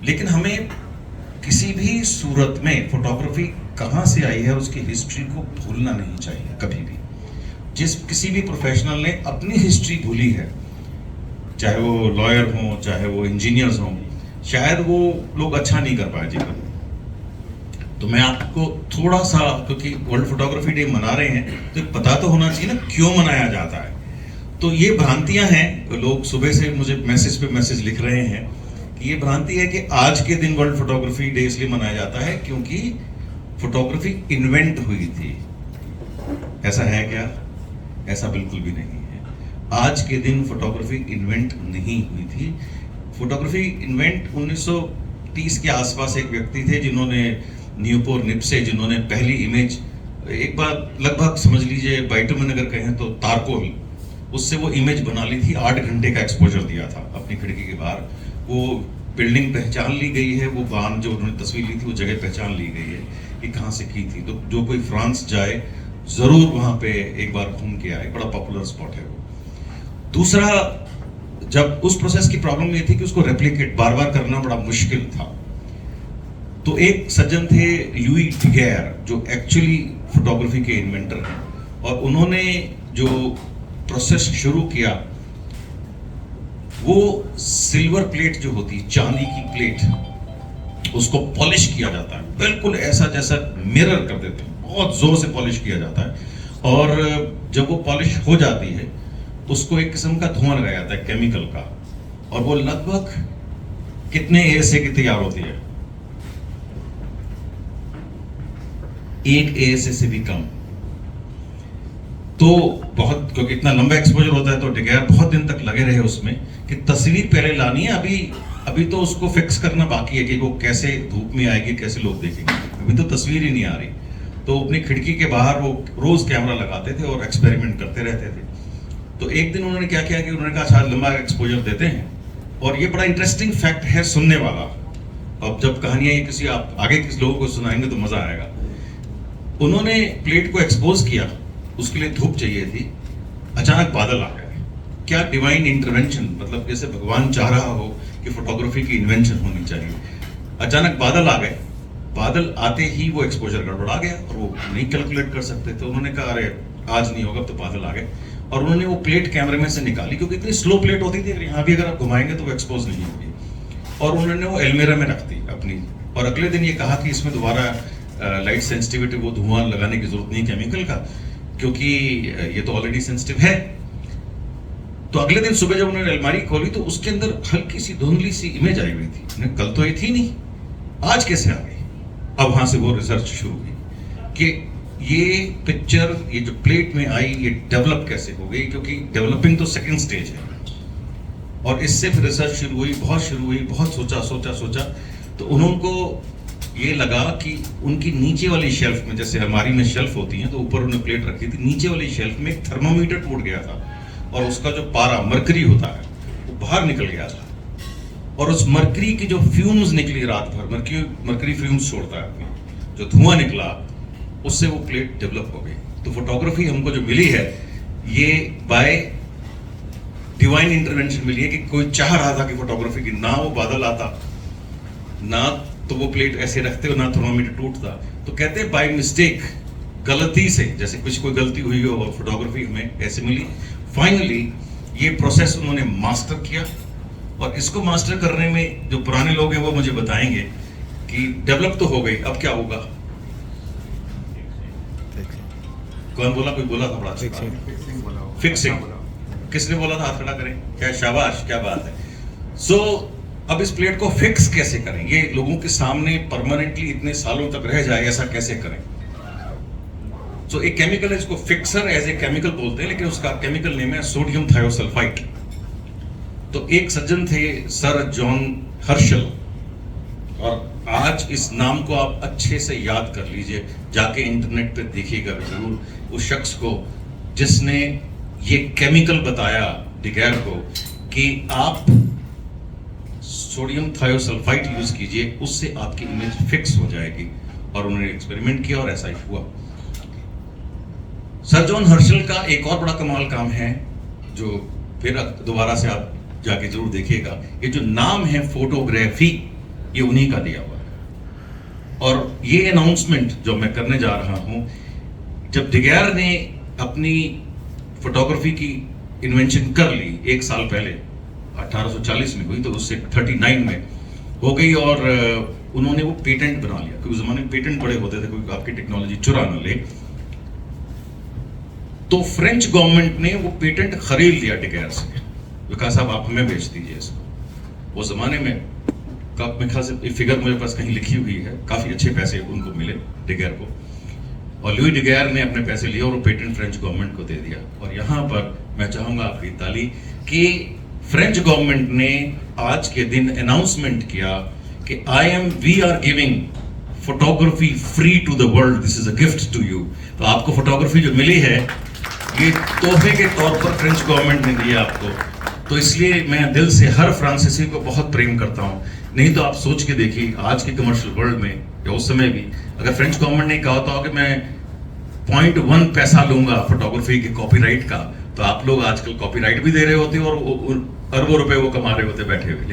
लेकिन हमें किसी भी सूरत में फोटोग्राफी कहाँ से आई है उसकी हिस्ट्री को भूलना नहीं चाहिए कभी भी। जिस किसी भी प्रोफेशनल ने अपनी हिस्ट्री भूली है, चाहे वो लॉयर हों, चाहे वो इंजीनियर्स हों, शायद वो लोग अच्छा नहीं कर पाए जीवन में। तो मैं आपको थोड़ा सा, क्योंकि वर्ल्ड फोटोग्राफी डे मना रहे हैं तो पता तो होना चाहिए ना क्यों मनाया जाता है। तो ये भ्रांतियां हैं, लोग सुबह से मुझे मैसेज पे मैसेज लिख रहे हैं कि ये भ्रांति है कि आज के दिन वर्ल्ड फोटोग्राफी डे इसलिए मनाया जाता है क्योंकि फोटोग्राफी इन्वेंट हुई थी। ऐसा है क्या? ऐसा बिल्कुल भी नहीं है। आज के दिन फोटोग्राफी इन्वेंट नहीं हुई थी। फोटोग्राफी इन्वेंट 1930 के आसपास एक व्यक्ति थे जिन्होंने, न्यूपोर निप्से, जिन्होंने पहली इमेज, एक बार लगभग समझ लीजिए बाइटुमेन अगर कहें तो तारकोल, उससे वो इमेज बना ली थी। 8 घंटे का एक्सपोजर दिया था अपनी खिड़की के बाहर। वो बिल्डिंग पहचान ली गई है, वो बांध जो उन्होंने तस्वीर ली थी वो जगह पहचान ली गई है कि कहाँ से की थी। तो जो कोई फ्रांस जाए जरूर वहाँ पे एक बार घूम के आए, बड़ा पॉपुलर स्पॉट है वो। दूसरा, जब उस प्रोसेस की प्रॉब्लम ये थी कि उसको रेप्लिकेट बार बार करना बड़ा मुश्किल था, तो एक सज्जन थे ल्यूई डिगेयर जो एक्चुअली फोटोग्राफी के इन्वेंटर हैं, और उन्होंने जो प्रोसेस शुरू किया वो सिल्वर प्लेट जो होती, चांदी की प्लेट, उसको पॉलिश किया जाता है बिल्कुल ऐसा जैसा मिरर कर देते हैं, बहुत जोर से पॉलिश किया जाता है। और जब वो पॉलिश हो जाती है उसको एक किस्म का धुआं लगाया जाता है केमिकल का, और वो लगभग कितने ASA की तैयार होती है? 1 ASA से भी कम। तो बहुत, क्योंकि इतना लंबा एक्सपोजर होता है तो डिगेयर बहुत दिन तक लगे रहे उसमें कि तस्वीर पहले लानी है, अभी तो उसको फिक्स करना बाकी है कि वो कैसे धूप में आएगी, कैसे लोग देखेंगे, अभी तो तस्वीर ही नहीं आ रही। तो अपनी खिड़की के बाहर वो रोज कैमरा लगाते थे और एक्सपेरिमेंट करते रहते थे। तो एक दिन उन्होंने क्या किया कि उन्होंने कहा शायद लंबा एक्सपोजर देते हैं, और ये बड़ा इंटरेस्टिंग फैक्ट है सुनने वाला। अब जब कहानियां ये किसी आप आगे किसी लोगों को सुनाएंगे तो मजा आएगा। उन्होंने प्लेट को एक्सपोज किया, उसके लिए धूप चाहिए थी, अचानक बादल आ गए। क्या डिवाइन इंटरवेंशन, मतलब जैसे भगवान चाह रहा हो कि फोटोग्राफी की इन्वेंशन होनी चाहिए। अचानक बादल आ गए, बादल आते ही वो एक्सपोजर गड़बड़ा गया और वो नहीं कैलकुलेट कर सकते। तो उन्होंने कहा अरे आज नहीं होगा, तो बादल आ गए, और उन्होंने वो प्लेट कैमरे में से निकाली, क्योंकि इतनी स्लो प्लेट होती थी, यहाँ भी अगर आप घुमाएंगे तो वो एक्सपोज नहीं होगी, और उन्होंने वो एलमेरा में रख दी अपनी। और अगले दिन ये कहा कि इसमें दोबारा लाइट सेंसिटिविटी, वो धुआं लगाने की जरूरत नहीं केमिकल का, क्योंकि ये तो ऑलरेडी सेंसिटिव है। तो अगले दिन सुबह जब उन्होंने अलमारी खोली तो उसके अंदर हल्की सी धुंधली सी इमेज आई हुई थी। उन्हें कल तो ये थी नहीं, आज कैसे आ गई? अब वहां से वो रिसर्च शुरू हुई कि ये पिक्चर, ये जो प्लेट में आई, ये डेवलप कैसे हो गई, क्योंकि डेवलपिंग तो सेकंड स्टेज है। और इससे फिर रिसर्च शुरू हुई, बहुत सोचा, तो उनको ये लगा कि उनकी नीचे वाली शेल्फ में, जैसे अलमारी में शेल्फ होती हैं तो ऊपर उन्होंने प्लेट रखी थी, नीचे वाली शेल्फ में एक थर्मामीटर टूट गया था, और उसका जो पारा मरकरी होता है वो बाहर निकल गया था, और उस मरकरी की जो फ्यूम्स निकली रात भर, मरकरी फ्यूम्स छोड़ता है अपनी, जो धुआं निकला उससे वो प्लेट डेवलप हो गई। तो फोटोग्राफी हमको जो मिली है ये बाय डिवाइन इंटरवेंशन मिली है, कि कोई चाह रहा था कि फोटोग्राफी की, ना वो बादल आता, ना तो वो प्लेट ऐसे रखते हो, ना थर्मामीटर टूटता। तो कहते हैं बाय मिस्टेक, गलती से, जैसे कुछ कोई गलती हुई हो और फोटोग्राफी हमें ऐसे मिली। फाइनली ये प्रोसेस उन्होंने मास्टर किया, और इसको मास्टर करने में जो पुराने लोग हैं वो मुझे बताएंगे कि डेवलप तो हो गई, अब क्या होगा? कौन बोला? कोई बोला था बड़ा अच्छा, फिक्सिंग। किसने बोला था? हाथ खड़ा करें। क्या शाबाश, क्या बात है। सो अब इस प्लेट को फिक्स कैसे करें, ये लोगों के सामने परमानेंटली इतने सालों तक रह जाए, ऐसा कैसे करें? सो एक केमिकल है, इसको फिक्सर एज ए केमिकल बोलते हैं, लेकिन उसका केमिकल नेम है सोडियम थायोसल्फाइड। तो एक सज्जन थे सर जॉन हर्शल, और आज इस नाम को आप अच्छे से याद कर लीजिए, जाके इंटरनेट पे देखिएगा जरूर उस शख्स को जिसने ये केमिकल बताया डिगेयर को कि आप सोडियम थायोसल्फाइड यूज कीजिए, उससे आपकी इमेज फिक्स हो जाएगी। और उन्होंने एक्सपेरिमेंट किया और ऐसा ही हुआ। सर जॉन हर्शल का एक और बड़ा कमाल काम है जो फिर दोबारा से आप जाके जरूर देखिएगा। ये जो नाम है फोटोग्राफी, ये उन्हीं का दिया हुआ है। और ये अनाउंसमेंट जो मैं करने जा रहा हूं, जब डिगैर ने अपनी फोटोग्राफी की इन्वेंशन कर ली 1 साल पहले, 1840 में हुई, तो उससे 39 में हो गई, और उन्होंने वो पेटेंट बना लिया, क्योंकि उस जमाने में पेटेंट बड़े होते थे, कोई आपकी टेक्नोलॉजी चुरा न ले। तो फ्रेंच गवर्नमेंट ने वो पेटेंट खरीद लिया डिगैर से, कहा साहब आप हमें बेच दीजिए इसको। वो जमाने में मेरे ख्याल से फिगर मेरे पास कहीं लिखी हुई है, काफी अच्छे पैसे उनको मिले डिगैर को, और लुई डिगैर ने अपने पैसे लिए और वो पेटेंट फ्रेंच गवर्नमेंट को दे दिया। और यहाँ पर मैं चाहूंगा आपकी ताली कि फ्रेंच गवर्नमेंट ने आज के दिन अनाउंसमेंट किया कि we are giving photography free to the world, this is a gift to you. तो आपको फोटोग्राफी जो मिली है ये तोहफे के तौर पर फ्रेंच गवर्नमेंट ने दिया आपको। तो इसलिए मैं दिल से हर फ्रांसीसी को बहुत प्रेम करता हूँ। नहीं तो आप सोच के देखिए, आज के कमर्शियल वर्ल्ड में या उस समय भी अगर फ्रेंच गवर्नमेंट ने कहा होता कि मैं 0.1 पैसा लूंगा फोटोग्राफी के कॉपीराइट का, तो आप लोग आजकल कॉपीराइट भी दे रहे होते और अरबों रुपए वो कमा रहे होते बैठे हुए।